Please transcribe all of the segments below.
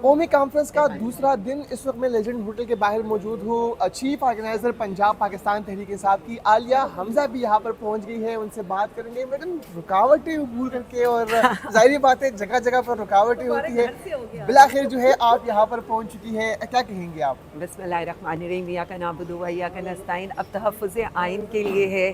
قومی کانفرنس کا دوسرا دن اس وقت میں لیجنڈ ہوٹل کے باہر موجود ہوں. چیف آرگنائزر پنجاب پاکستان تحریک انصاف کی عالیہ حمزہ بھی یہاں پر پہنچ گئی ہے. ان سے بات کریں گے. میڈم رکاوٹیں عبور کر کے, اور ظاہری بات ہے جگہ جگہ پر رکاوٹیں ہوتی ہے, بالآخر جو ہے آپ یہاں پر پہنچ چکی ہے, کیا کہیں گے آپ؟ بسم اللہ الرحمن الرحیم. ایاک نعبد و ایاک نستعین. اب تحفظ آئین کے لیے ہے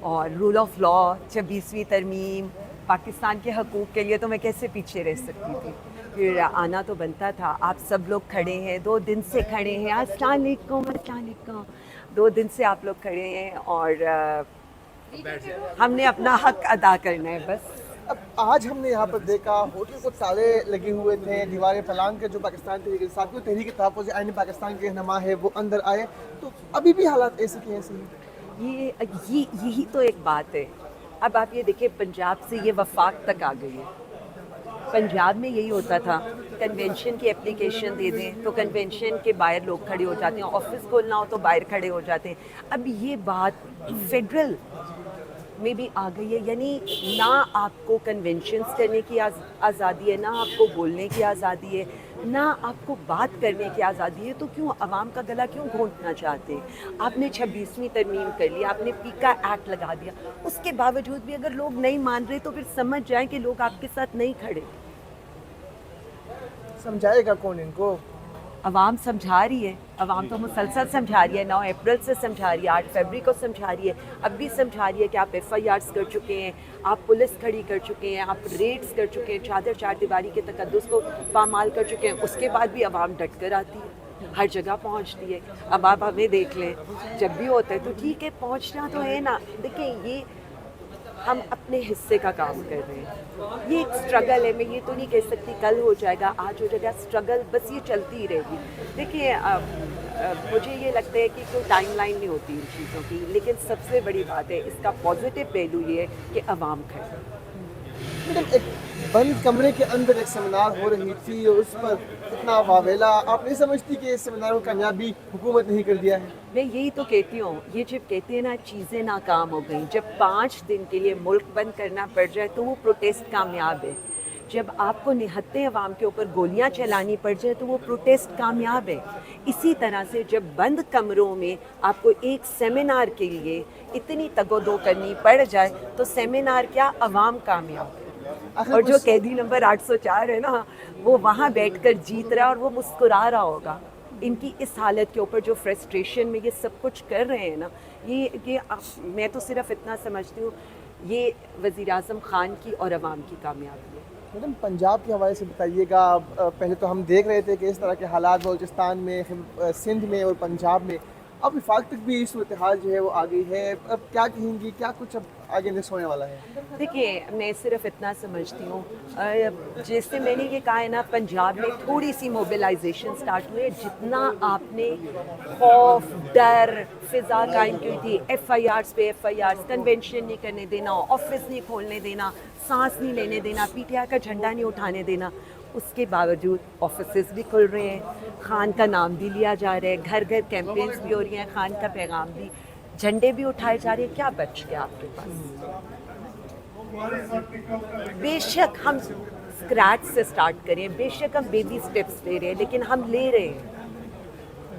اور رول آف لا, 26ویں ترمیم, پاکستان کے حقوق کے لیے تو میں کیسے پیچھے رہ سکتی تھی. پھر آنا تو بنتا تھا. آپ سب لوگ کھڑے ہیں, 2 دن سے کھڑے ہیں. السلام علیکم, السلام علیکم. 2 دن سے آپ لوگ کھڑے ہیں اور ہم نے اپنا حق ادا کرنا ہے بس. اب آج ہم نے یہاں پر دیکھا ہوٹل کو تالے لگے ہوئے تھے, دیواریں پلانگ کے جو پاکستان تحریک انصاف کی تحریک تحفظ آئین پاکستان کے رہنما ہے وہ اندر آئے, تو ابھی بھی حالات ایسے کے ایسے ہیں. یہی تو ایک بات ہے. اب آپ یہ دیکھیں, پنجاب سے یہ وفاق تک آ گئی ہے. پنجاب میں یہی ہوتا تھا, کنونشن کی اپلیکیشن دے دیں تو کنونشن کے باہر لوگ کھڑے ہو جاتے ہیں, آفس کھولنا ہو تو باہر کھڑے ہو جاتے ہیں. اب یہ بات فیڈرل میں بھی آ گئی ہے. یعنی نہ آپ کو کنونشنز کرنے کی آزادی ہے, نہ آپ کو بولنے کی آزادی ہے, نہ آپ کو بات کرنے کی آزادی ہے. تو کیوں عوام کا گلا کیوں گھونٹنا چاہتے ہیں؟ آپ نے 26ویں ترمیم کر لی, آپ نے پیکا ایکٹ لگا دیا, اس کے باوجود بھی اگر لوگ نہیں مان رہے تو پھر سمجھ جائیں کہ لوگ آپ کے ساتھ نہیں کھڑے. سمجھائے گا کون ان کو؟ عوام سمجھا رہی ہے. عوام تو مسلسل سمجھا رہی ہے, 9 اپریل سے سمجھا رہی ہے, 8 فروری کو سمجھا رہی ہے, اب بھی سمجھا رہی ہے کہ آپ FIRs کر چکے ہیں, آپ پولیس کھڑی کر چکے ہیں, آپ ریڈز کر چکے ہیں, چار دیواری کے تقدس کو پامال کر چکے ہیں. اس کے بعد بھی عوام ڈٹ کر آتی ہے, ہر جگہ پہنچتی ہے. اب آپ ہمیں دیکھ لیں, جب بھی ہوتا ہے تو ٹھیک ہے, پہنچنا تو ہے نا. دیکھیں, یہ ہم اپنے حصے کا کام کر رہے ہیں. یہ ایک اسٹرگل ہے. میں یہ تو نہیں کہہ سکتی کل ہو جائے گا, آج ہو جائے گا. اسٹرگل بس یہ چلتی ہی رہے گی. دیکھیں, مجھے یہ لگتا ہے کہ کوئی ٹائم لائن نہیں ہوتی ان چیزوں کی, لیکن سب سے بڑی بات ہے, اس کا پازیٹیو پہلو یہ ہے کہ عوام کھڑے. لیکن ایک بند کمرے کے اندر ایک سیمینار ہو رہی تھی اور اس پر اتنا واویلا, آپ نہیں سمجھتی کہ اس سیمینار کو کامیابی حکومت نہیں کر دیا ہے؟ میں یہی تو کہتی ہوں, یہ جب کہتے ہیں نا چیزیں ناکام ہو گئیں, جب 5 دن کے لیے ملک بند کرنا پڑ جائے تو وہ پروٹیسٹ کامیاب ہے. جب آپ کو نہتے عوام کے اوپر گولیاں چلانی پڑ جائے تو وہ پروٹیسٹ کامیاب ہے. اسی طرح سے جب بند کمروں میں آپ کو ایک سیمینار کے لیے اتنی تگ و دو کرنی پڑ جائے تو سیمینار کیا, عوام کامیاب. اور جو قیدی نمبر 804 ہے نا, وہ وہاں بیٹھ کر جیت رہا ہے اور وہ مسکرا رہا ہوگا. ان کی اس حالت کے اوپر جو فرسٹریشن میں یہ سب کچھ کر رہے ہیں نا, یہ میں تو صرف اتنا سمجھتی ہوں, یہ وزیر اعظم خان کی اور عوام کی کامیابی ہے. میڈم پنجاب کے حوالے سے بتائیے گا. پہلے تو ہم دیکھ رہے تھے کہ اس طرح کے حالات بلوچستان میں, سندھ میں اور پنجاب میں, اب وفاق تک بھی صورتحال جو ہے وہ آ گئی ہے. اب کیا کہیں گی, کیا کچھ اب آگے نیکسٹ ہونے والا ہے؟ دیکھیے, میں صرف اتنا سمجھتی ہوں, جیسے میں نے یہ کہا ہے نا, پنجاب میں تھوڑی سی موبلائزیشن سٹارٹ ہوئی ہے. جتنا آپ نے خوف, ڈر, فضا قائم کی تھی, FIRs پہ FIRs, کنونشن نہیں کرنے دینا, آفس نہیں کھولنے دینا, سانس نہیں لینے دینا, PTI کا جھنڈا نہیں اٹھانے دینا, اس کے باوجود آفیسز بھی کھل رہے ہیں, خان کا نام بھی لیا جا رہا ہے, گھر گھر کیمپینز بھی ہو رہی ہیں, خان کا پیغام بھی, جھنڈے بھی اٹھائے جا رہے ہیں. کیا بچ گیا آپ کے پاس؟ بے شک ہم اسکریچ سے سٹارٹ کریں, بے شک ہم بیبی سٹیپس لے رہے ہیں, لیکن ہم لے رہے ہیں.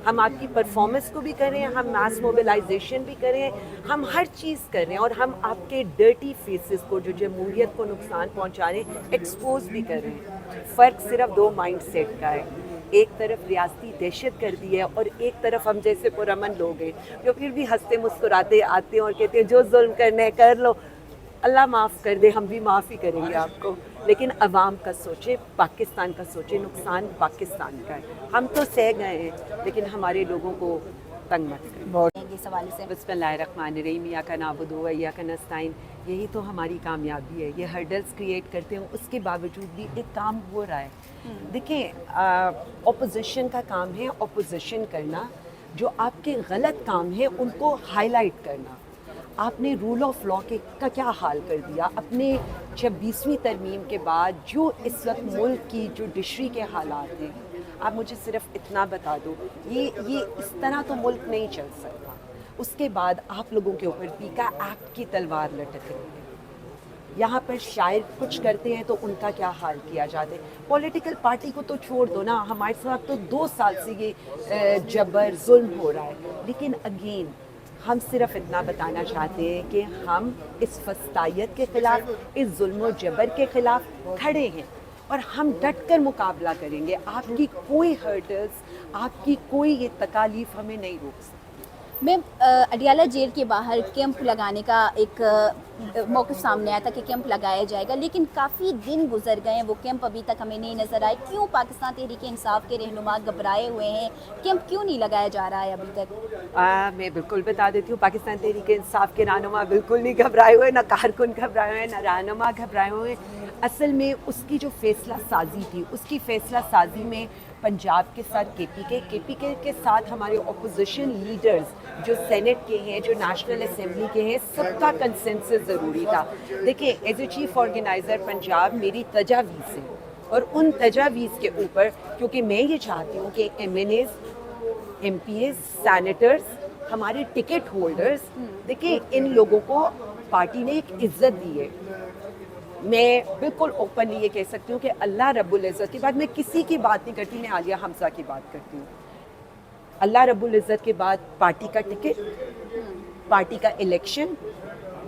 ہم آپ کی پرفارمنس کو بھی کریں, ہم ماس موبلائزیشن بھی کریں, ہم ہر چیز کر رہے ہیں, اور ہم آپ کے ڈرٹی فیسز کو جو جمہوریت کو نقصان پہنچا رہے ہیں ایکسپوز بھی کر رہے ہیں. فرق صرف 2 مائنڈ سیٹ کا ہے. ایک طرف ریاستی دہشت گردی ہے اور ایک طرف ہم جیسے پرامن لوگ ہیں جو پھر بھی ہنستے مسکراتے آتے ہیں اور کہتے ہیں جو ظلم کرنا ہے کر لو, اللہ معاف کر دے, ہم بھی معاف ہی کریں گے آپ کو. لیکن عوام کا سوچے, پاکستان کا سوچے, نقصان پاکستان کا ہے. ہم تو سہ گئے ہیں, لیکن ہمارے لوگوں کو تنگ مت کریں. اس حوالے سے بسم اللہ الرحمن الرحیم. ایاک نعبد و ایاک نستعین. یہی تو ہماری کامیابی ہے. یہ ہرڈلز کریٹ کرتے ہیں, اس کے باوجود بھی ایک کام ہو رہا ہے. دیکھیں, اپوزیشن کا کام ہے اپوزیشن کرنا, جو آپ کے غلط کام ہیں ان کو ہائی لائٹ کرنا. آپ نے رول آف لا کا کیا حال کر دیا. اپنے 26ویں ترمیم کے بعد جو اس وقت ملک کی جوڈیشری کے حالات ہیں, آپ مجھے صرف اتنا بتا دو, یہ اس طرح تو ملک نہیں چل سکتا. اس کے بعد آپ لوگوں کے اوپر پیکا ایکٹ کی تلوار لٹک رہی ہے. یہاں پر شاعر کچھ کرتے ہیں تو ان کا کیا حال کیا جاتا ہے. پولیٹیکل پارٹی کو تو چھوڑ دو نا, ہمارے ساتھ تو 2 سال سے یہ جبر ظلم ہو رہا ہے. لیکن اگین ہم صرف اتنا بتانا چاہتے ہیں کہ ہم اس فسطائیت کے خلاف, اس ظلم و جبر کے خلاف کھڑے ہیں اور ہم ڈٹ کر مقابلہ کریں گے. آپ کی کوئی ہرٹلز, آپ کی کوئی یہ تکالیف ہمیں نہیں روک سکتی. میں اڈیالہ جیل کے باہر کیمپ لگانے کا ایک موقف سامنے آیا تھا کہ کیمپ لگایا جائے گا, لیکن کافی دن گزر گئے ہیں, وہ کیمپ ابھی تک ہمیں نہیں نظر آئے. کیوں پاکستان تحریک انصاف کے رہنما گھبرائے ہوئے ہیں؟ کیمپ کیوں نہیں لگایا جا رہا ہے ابھی تک؟ میں بالکل بتا دیتی ہوں, پاکستان تحریک انصاف کے رہنما بالکل نہیں گھبرائے ہوئے, نہ کارکن گھبرائے ہوئے, نہ رہنما گھبرائے ہوئے. اصل میں اس کی جو فیصلہ سازی تھی, اس کی فیصلہ سازی میں پنجاب کے ساتھ کے پی کے ساتھ ہمارے اپوزیشن لیڈرز جو سینٹ کے ہیں, جو نیشنل اسمبلی کے ہیں, سب کا کنسنسس ضروری تھا. دیکھیں, as a chief organiser Punjab میری تجاویز ہے, اور ان تجاویز کے اوپر کیونکہ میں یہ چاہتی ہوں کہ MNAs, MPAs, senators, ہمارے ٹکٹ ہولڈرز, دیکھیں ان لوگوں کو پارٹی نے ایک عزت دی ہے. میں بالکل اوپنلی یہ کہہ سکتی ہوں کہ اللہ رب العزت کے بعد میں کسی کی بات نہیں کرتی, میں عالیہ حمزہ کی بات کرتی ہوں. اللہ رب العزت کے بعد پارٹی کا ٹکٹ, پارٹی کا الیکشن,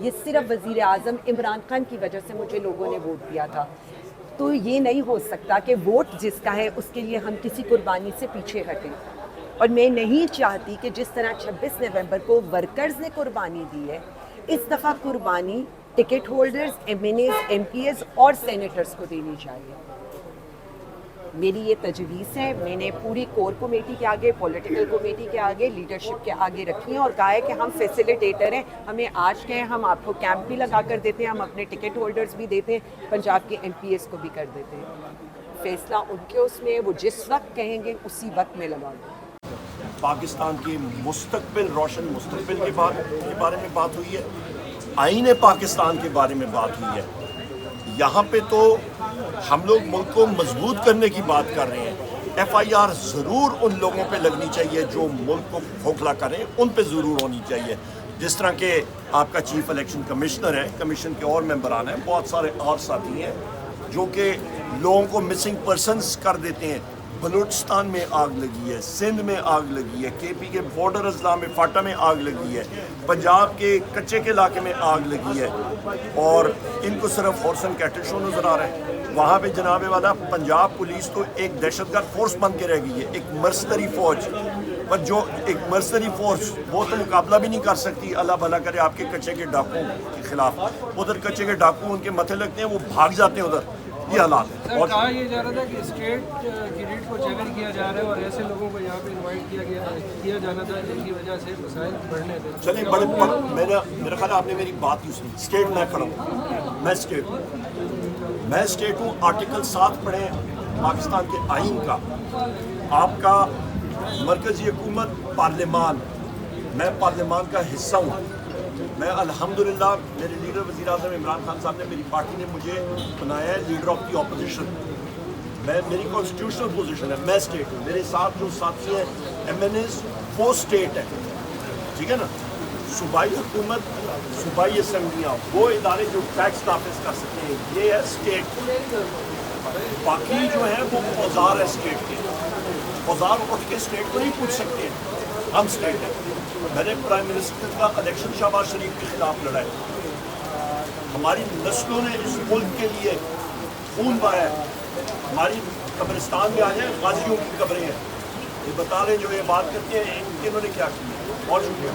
یہ صرف وزیر اعظم عمران خان کی وجہ سے مجھے لوگوں نے ووٹ دیا تھا. تو یہ نہیں ہو سکتا کہ ووٹ جس کا ہے اس کے لیے ہم کسی قربانی سے پیچھے ہٹیں. اور میں نہیں چاہتی کہ جس طرح 26 نومبر کو ورکرز نے قربانی دی ہے, اس دفعہ قربانی ticket holders, MNAs, MPAs اور سینیٹرز کو دینی چاہیے. میری یہ تجویز ہے, میں نے پوری کور کمیٹی کے آگے, پولیٹیکل کمیٹی کے آگے, لیڈرشپ کے آگے رکھی ہیں اور کہا ہے کہ ہم فیسیلیٹیٹر ہیں, ہمیں آج کہیں ہم آپ کو کیمپ بھی لگا کر دیتے ہیں, ہم اپنے ٹکٹ ہولڈرز بھی دیتے ہیں, پنجاب کے ایم پی ایز کو بھی کر دیتے ہیں. فیصلہ ان کے اس میں, وہ جس وقت کہیں گے اسی وقت میں لگا دیں. پاکستان کے مستقبل, روشن مستقبل کے بارے میں بات ہوئی ہے, آئین پاکستان کے بارے میں بات ہوئی ہے. یہاں پہ تو ہم لوگ ملک کو مضبوط کرنے کی بات کر رہے ہیں. ایف آئی آر ضرور ان لوگوں پہ لگنی چاہیے جو ملک کو کھوکھلا کریں, ان پہ ضرور ہونی چاہیے. جس طرح کہ آپ کا چیف الیکشن کمشنر ہے, کمیشن کے اور ممبران ہیں, بہت سارے اور ساتھی ہیں جو کہ لوگوں کو مسنگ پرسنز کر دیتے ہیں. بلوچستان میں آگ لگی ہے, سندھ میں آگ لگی ہے, کے پی کے بارڈر اضلاع میں فاٹا میں آگ لگی ہے, پنجاب کے کچے کے علاقے میں آگ لگی ہے, اور ان کو صرف ہارس اینڈ کیٹل شو نظر آ رہا ہے. وہاں پہ جناب والا پنجاب پولیس تو ایک دہشت گرد فورس بن کے رہ گئی ہے, ایک مرسنری فوج. پر جو ایک مرسنری فورس, وہ تو مقابلہ بھی نہیں کر سکتی, اللہ بھلا کرے, آپ کے کچے کے ڈاکو کے خلاف. ادھر کچے کے ڈاکو ان کے متھے لگتے ہیں, وہ بھاگ جاتے ہیں ادھر. یہ حالات ہے. اور کہا یہ جا رہا تھا کہ اسٹیٹ کی ریٹ کو چیلنج کیا جا رہا ہے اور ایسے لوگوں کو یہاں پہ انوائٹ کیا جانا تھا جن کی وجہ سے مسائل بڑھنے تھے. چلیں بڑے, میرا خیال آپ نے میری بات نہیں سنی. اسٹیٹ میں کھڑا ہوں, میں اسٹیٹ ہوں. آرٹیکل 7 پڑھیں پاکستان کے آئین کا. آپ کا مرکزی حکومت پارلیمان, میں پارلیمان کا حصہ ہوں. میں الحمدللہ, میرے لیڈر وزیر اعظم عمران خان صاحب نے, میری پارٹی نے مجھے بنایا ہے لیڈر آف دی اپوزیشن. میری کانسٹیٹیوشنل پوزیشن ہے, میں اسٹیٹ ہوں. میرے ساتھ جو ساتھی ہیں ایم این ایز, وہ اسٹیٹ ہے, ٹھیک ہے نا. صوبائی حکومت, صوبائی اسمبلیاں, وہ ادارے جو ٹیکس نافذ کر سکتے ہیں, یہ ہے اسٹیٹ. باقی جو ہیں وہ اوزار ہے اسٹیٹ کے. اوزار اٹھ کے اسٹیٹ کو نہیں پوچھ سکتے ہیں, ہم اسٹیٹ ہیں. میں نے پرائم منسٹر کا الیکشن شہباز شریف کے خلاف لڑا ہے. ہماری نسلوں نے اس ملک کے لیے خون بہایا ہے. ہماری قبرستان میں آج ہیں غازیوں کی قبریں ہیں. یہ بتا رہے جو یہ بات کرتے ہیں انہوں نے کیا کیا. اور شکریہ.